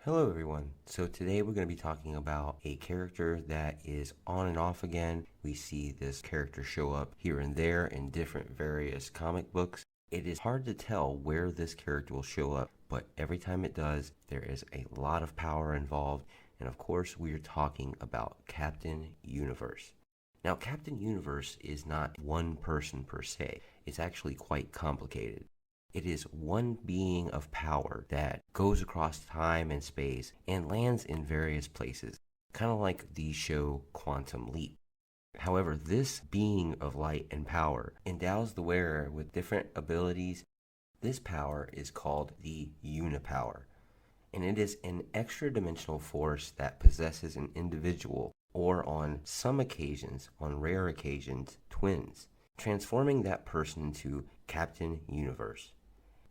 Hello everyone. So today we're going to be talking about a character that is on and off again. We see this character show up here and there in different various comic books. It is hard to tell where this character will show up, but every time it does, there is a lot of power involved. And of course, we are talking about Captain Universe. Now, Captain Universe is not one person per se. It's actually quite complicated. It is one being of power that goes across time and space and lands in various places, kind of like the show Quantum Leap. However, this being of light and power endows the wearer with different abilities. This power is called the Uni-Power, and it is an extra-dimensional force that possesses an individual, or on some occasions, on rare occasions, twins, transforming that person into Captain Universe.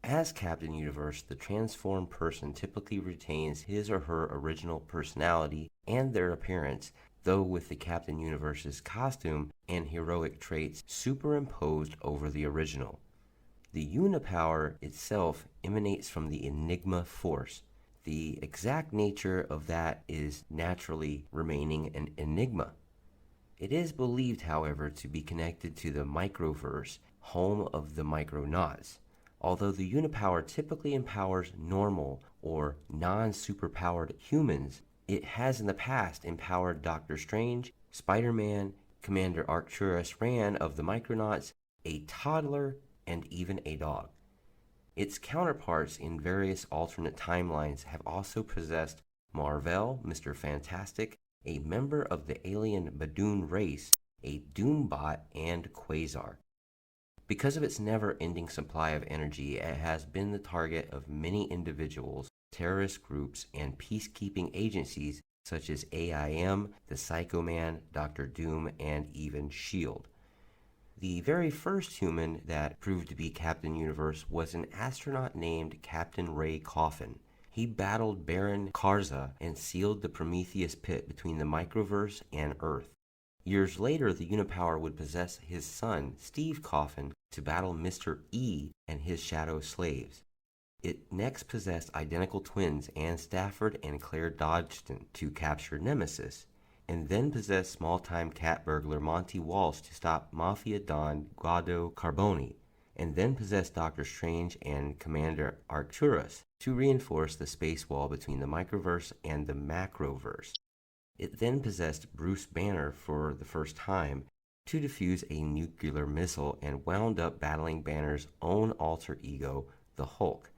As Captain Universe, the transformed person typically retains his or her original personality and their appearance, though with the Captain Universe's costume and heroic traits superimposed over the original. The Unipower itself emanates from the Enigma Force. The exact nature of that is naturally remaining an enigma. It is believed, however, to be connected to the Microverse, home of the Micronauts. Although the Unipower typically empowers normal or non-superpowered humans, it has in the past empowered Doctor Strange, Spider-Man, Commander Arcturus Ran of the Micronauts, a toddler, and even a dog. Its counterparts in various alternate timelines have also possessed Marvel, Mr. Fantastic, a member of the alien Badoon race, a Doombot, and Quasar. Because of its never-ending supply of energy, it has been the target of many individuals, terrorist groups, and peacekeeping agencies such as AIM, the Psycho Man, Dr. Doom, and even S.H.I.E.L.D. The very first human that proved to be Captain Universe was an astronaut named Captain Ray Coffin. He battled Baron Karza and sealed the Prometheus pit between the Microverse and Earth. Years later, the Unipower would possess his son, Steve Coffin, to battle Mr. E and his shadow slaves. It next possessed identical twins Ann Stafford and Claire Dodgson to capture Nemesis, and then possessed small-time cat burglar Monty Walsh to stop Mafia Don Guado Carboni, and then possessed Doctor Strange and Commander Arcturus to reinforce the space wall between the Microverse and the Macroverse. It then possessed Bruce Banner for the first time to defuse a nuclear missile and wound up battling Banner's own alter ego, the Hulk.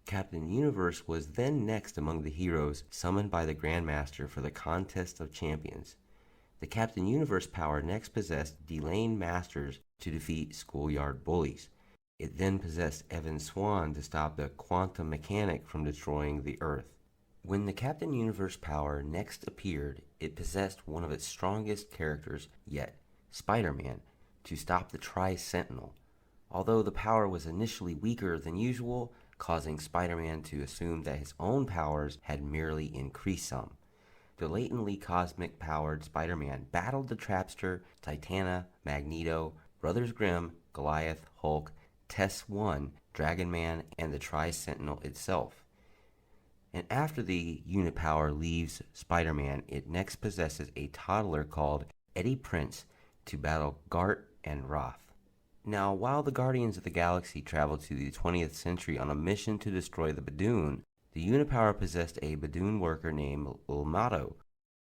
Captain Universe was then next among the heroes summoned by the Grandmaster for the Contest of Champions. The Captain Universe power next possessed Delane Masters to defeat schoolyard bullies. It then possessed Evan Swan to stop the quantum mechanic from destroying the Earth. When the Captain Universe power next appeared, it possessed one of its strongest characters yet, Spider-Man, to stop the Tri-Sentinel. Although the power was initially weaker than usual, causing Spider-Man to assume that his own powers had merely increased some. The latently cosmic-powered Spider-Man battled the Trapster, Titana, Magneto, Brothers Grimm, Goliath, Hulk, Tess-1, Dragon Man, and the Tri-Sentinel itself. And after the Unipower leaves Spider-Man, it next possesses a toddler called Eddie Prince to battle Gart and Roth. Now, while the Guardians of the Galaxy traveled to the 20th century on a mission to destroy the Badoon, the Unipower possessed a Badoon worker named Ulmato.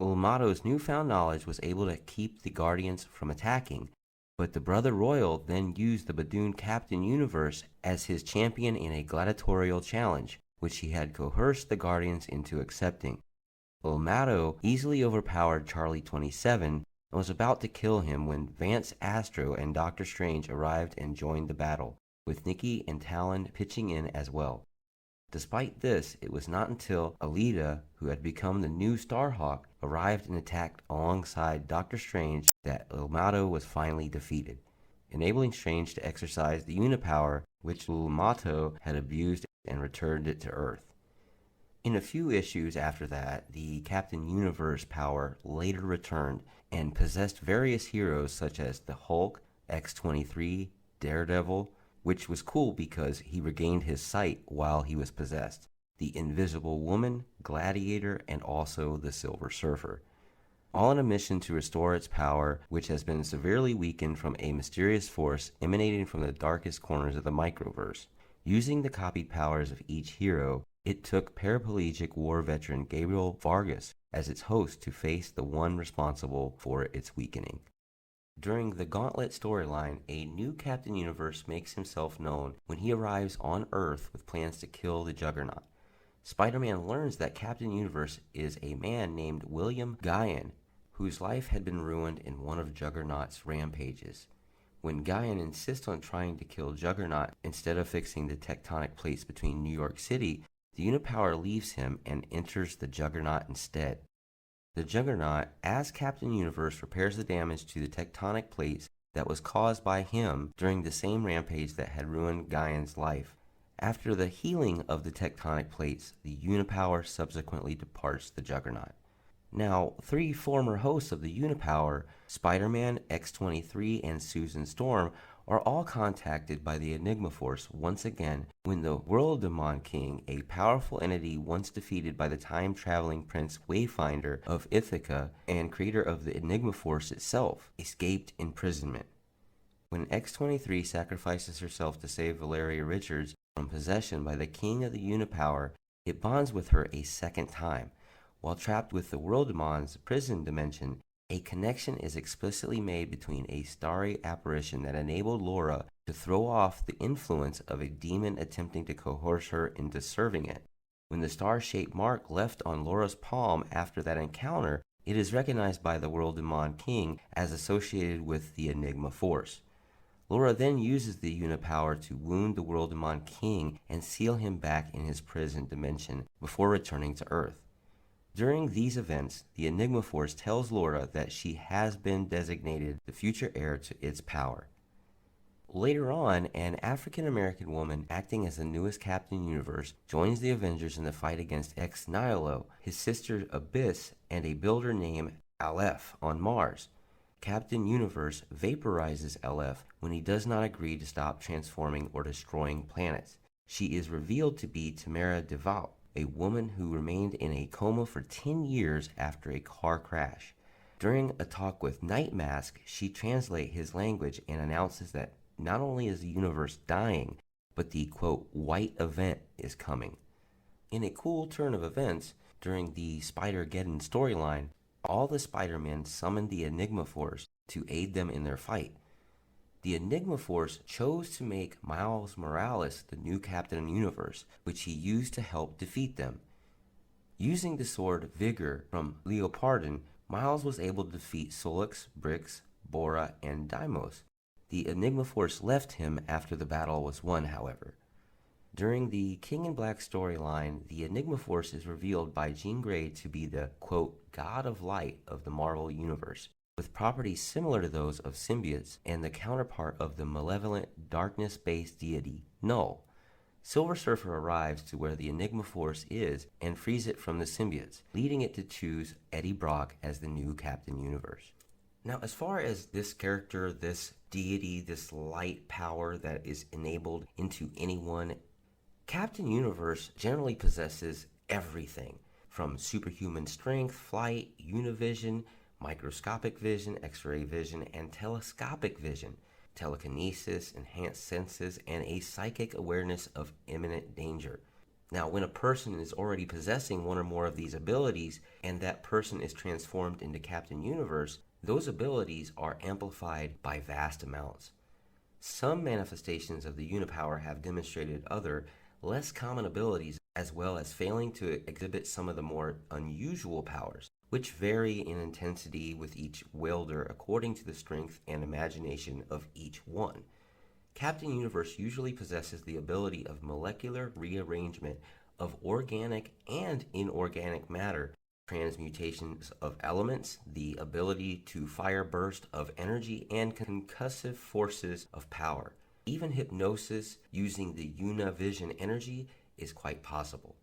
Ulmato's newfound knowledge was able to keep the Guardians from attacking, but the Brother Royal then used the Badoon Captain Universe as his champion in a gladiatorial challenge, which he had coerced the Guardians into accepting. Ulmato easily overpowered Charlie 27 and was about to kill him when Vance Astro and Doctor Strange arrived and joined the battle, with Nikki and Talon pitching in as well. Despite this, it was not until Alita, who had become the new Starhawk, arrived and attacked alongside Doctor Strange that Ulmato was finally defeated, enabling Strange to exercise the Unipower, which Ulmato had abused and returned it to Earth. In a few issues after that, the Captain Universe power later returned and possessed various heroes such as the Hulk, X-23, Daredevil, which was cool because he regained his sight while he was possessed, the Invisible Woman, Gladiator, and also the Silver Surfer, all on a mission to restore its power, which has been severely weakened from a mysterious force emanating from the darkest corners of the microverse. Using the copied powers of each hero, it took paraplegic war veteran Gabriel Vargas as its host to face the one responsible for its weakening. During the Gauntlet storyline, a new Captain Universe makes himself known when he arrives on Earth with plans to kill the Juggernaut. Spider-Man learns that Captain Universe is a man named William Guion, whose life had been ruined in one of Juggernaut's rampages. When Guion insists on trying to kill Juggernaut instead of fixing the tectonic plates between New York City, the Uni-Power leaves him and enters the Juggernaut instead. The Juggernaut, as Captain Universe, repairs the damage to the tectonic plates that was caused by him during the same rampage that had ruined Guion's life. After the healing of the tectonic plates, the Uni-Power subsequently departs the Juggernaut. Now, 3 former hosts of the Unipower, Spider-Man, X-23, and Susan Storm, are all contacted by the Enigma Force once again when the World-Demon King, a powerful entity once defeated by the time-traveling Prince Wayfinder of Ithaca and creator of the Enigma Force itself, escaped imprisonment. When X-23 sacrifices herself to save Valeria Richards from possession by the King of the Unipower, it bonds with her a second time. While trapped with the World-Demon's prison dimension, a connection is explicitly made between a starry apparition that enabled Laura to throw off the influence of a demon attempting to coerce her into serving it. When the star-shaped mark left on Laura's palm after that encounter, it is recognized by the World-Demon King as associated with the Enigma Force. Laura then uses the Uni-Power to wound the World-Demon King and seal him back in his prison dimension before returning to Earth. During these events, the Enigma Force tells Laura that she has been designated the future heir to its power. Later on, an African-American woman acting as the newest Captain Universe joins the Avengers in the fight against Ex Nihilo, his sister Abyss, and a builder named Aleph on Mars. Captain Universe vaporizes Aleph when he does not agree to stop transforming or destroying planets. She is revealed to be Tamara Devout, a woman who remained in a coma for 10 years after a car crash. During a talk with Night Mask, she translates his language and announces that not only is the universe dying, but the, quote, white event is coming. In a cool turn of events, during the Spider-Geddon storyline, all the Spider-Men summoned the Enigma Force to aid them in their fight. The Enigma Force chose to make Miles Morales the new Captain Universe, which he used to help defeat them. Using the sword Vigor from Leopardon, Miles was able to defeat Solix, Brix, Bora, and Deimos. The Enigma Force left him after the battle was won, however. During the King in Black storyline, the Enigma Force is revealed by Jean Grey to be the, quote, God of Light of the Marvel Universe, with properties similar to those of symbiotes and the counterpart of the malevolent, darkness-based deity, Null. Silver Surfer arrives to where the Enigma Force is and frees it from the symbiotes, leading it to choose Eddie Brock as the new Captain Universe. Now, as far as this character, this deity, this light power that is enabled into anyone, Captain Universe generally possesses everything, from superhuman strength, flight, univision, microscopic vision, X-ray vision, and telescopic vision, telekinesis, enhanced senses, and a psychic awareness of imminent danger. Now, when a person is already possessing one or more of these abilities, and that person is transformed into Captain Universe, those abilities are amplified by vast amounts. Some manifestations of the Uni-Power have demonstrated other, less common abilities, as well as failing to exhibit some of the more unusual powers, which vary in intensity with each wielder according to the strength and imagination of each one. Captain Universe usually possesses the ability of molecular rearrangement of organic and inorganic matter, transmutations of elements, the ability to fire bursts of energy, and concussive forces of power. Even hypnosis using the Univision energy is quite possible.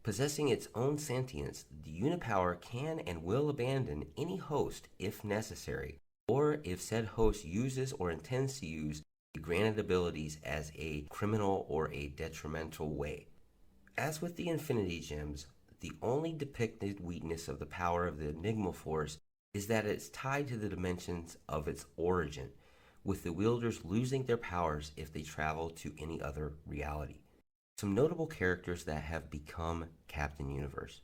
Possessing its own sentience, the Uni-Power can and will abandon any host if necessary, or if said host uses or intends to use the granted abilities as a criminal or a detrimental way. As with the Infinity Gems, the only depicted weakness of the power of the Enigma Force is that it's tied to the dimensions of its origin, with the wielders losing their powers if they travel to any other reality. Some notable characters that have become Captain Universe.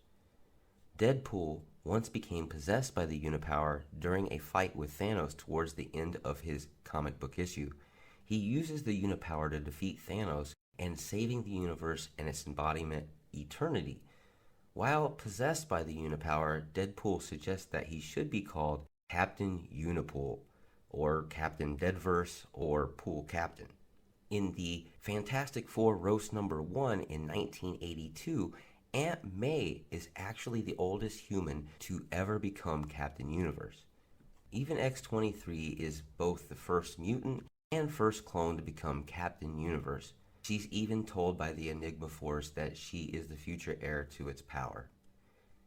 Deadpool once became possessed by the Uni-Power during a fight with Thanos towards the end of his comic book issue. He uses the Uni-Power to defeat Thanos and saving the universe and its embodiment, Eternity. While possessed by the Uni-Power, Deadpool suggests that he should be called Captain Unipool, or Captain Deadverse, or Pool Captain. In the Fantastic Four Roast Number 1 in 1982, Aunt May is actually the oldest human to ever become Captain Universe. Even X-23 is both the first mutant and first clone to become Captain Universe. She's even told by the Enigma Force that she is the future heir to its power.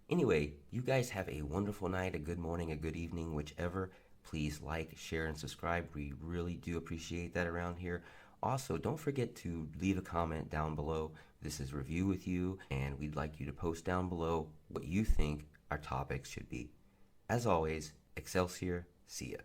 Anyway, you guys have a wonderful night, a good morning, a good evening, whichever. Please like, share, and subscribe. We really do appreciate that around here. Also, don't forget to leave a comment down below. This is Review With You, and we'd like you to post down below what you think our topics should be. As always, Excelsior, see ya.